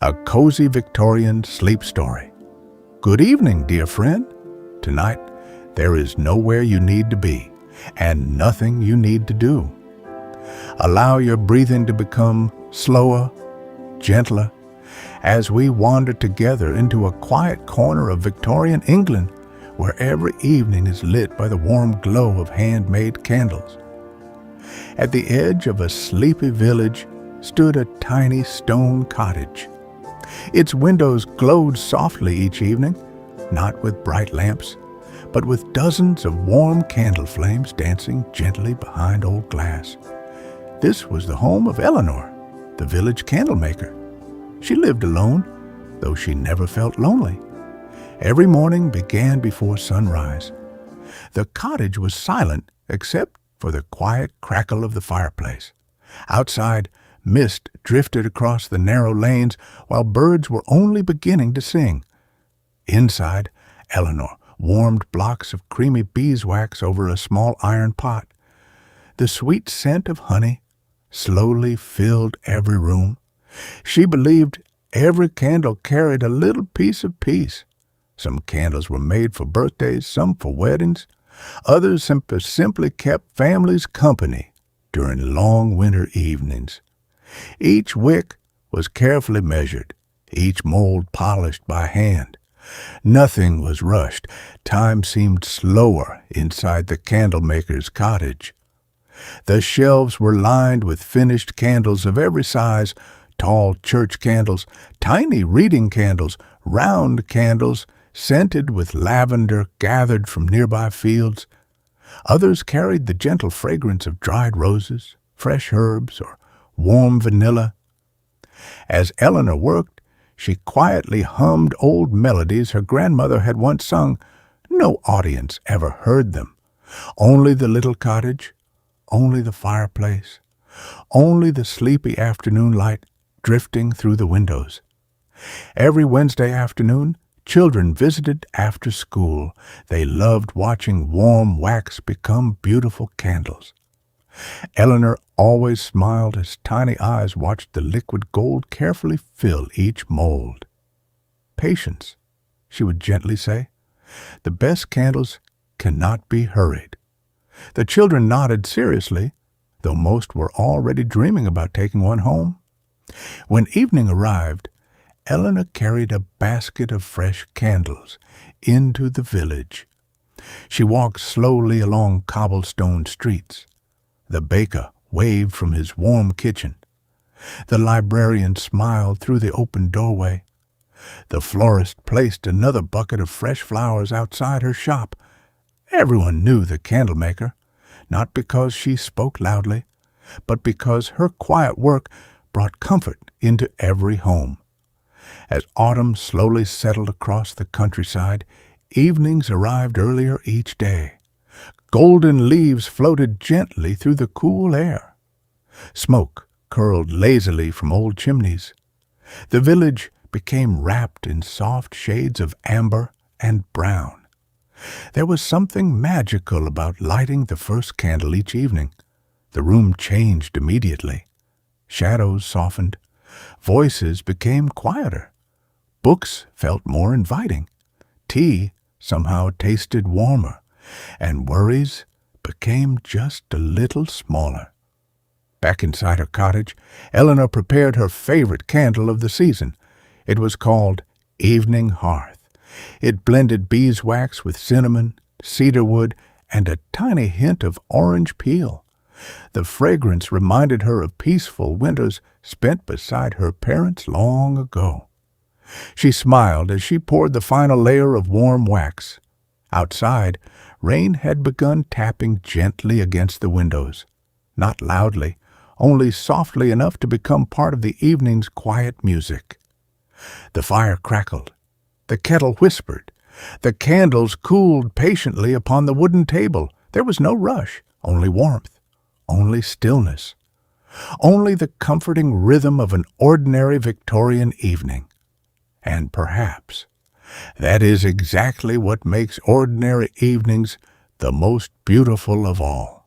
A cozy Victorian sleep story. Good evening, dear friend. Tonight, there is nowhere you need to be and nothing you need to do. Allow your breathing to become slower, gentler, as we wander together into a quiet corner of Victorian England where every evening is lit by the warm glow of handmade candles. At the edge of a sleepy village stood a tiny stone cottage. Its windows glowed softly each evening, not with bright lamps, but with dozens of warm candle flames dancing gently behind old glass. This was the home of Eleanor, the village candle maker. She lived alone, though she never felt lonely. Every morning began before sunrise. The cottage was silent except for the quiet crackle of the fireplace. Outside, mist drifted across the narrow lanes while birds were only beginning to sing. Inside, Eleanor warmed blocks of creamy beeswax over a small iron pot. The sweet scent of honey slowly filled every room. She believed every candle carried a little piece of peace. Some candles were made for birthdays, some for weddings. Others simply kept families company during long winter evenings. Each wick was carefully measured, each mold polished by hand. Nothing was rushed. Time seemed slower inside the candlemaker's cottage. The shelves were lined with finished candles of every size, tall church candles, tiny reading candles, round candles, scented with lavender gathered from nearby fields. Others carried the gentle fragrance of dried roses, fresh herbs, or warm vanilla. As Eleanor worked, she quietly hummed old melodies her grandmother had once sung. No audience ever heard them. Only the little cottage, only the fireplace, only the sleepy afternoon light drifting through the windows. Every Wednesday afternoon, children visited after school. They loved watching warm wax become beautiful candles. Eleanor always smiled as tiny eyes watched the liquid gold carefully fill each mold. "Patience," she would gently say. "The best candles cannot be hurried." The children nodded seriously, though most were already dreaming about taking one home. When evening arrived, Eleanor carried a basket of fresh candles into the village. She walked slowly along cobblestone streets. The baker waved from his warm kitchen. The librarian smiled through the open doorway. The florist placed another bucket of fresh flowers outside her shop. Everyone knew the candlemaker, not because she spoke loudly, but because her quiet work brought comfort into every home. As autumn slowly settled across the countryside, evenings arrived earlier each day. Golden leaves floated gently through the cool air. Smoke curled lazily from old chimneys. The village became wrapped in soft shades of amber and brown. There was something magical about lighting the first candle each evening. The room changed immediately. Shadows softened. Voices became quieter. Books felt more inviting. Tea somehow tasted warmer, and worries became just a little smaller. Back inside her cottage, Eleanor prepared her favorite candle of the season. It was called Evening Hearth. It blended beeswax with cinnamon, cedarwood, and a tiny hint of orange peel. The fragrance reminded her of peaceful winters spent beside her parents long ago. She smiled as she poured the final layer of warm wax. Outside, rain had begun tapping gently against the windows. Not loudly, only softly enough to become part of the evening's quiet music. The fire crackled. The kettle whispered. The candles cooled patiently upon the wooden table. There was no rush, only warmth, only stillness, only the comforting rhythm of an ordinary Victorian evening. And perhaps that is exactly what makes ordinary evenings the most beautiful of all.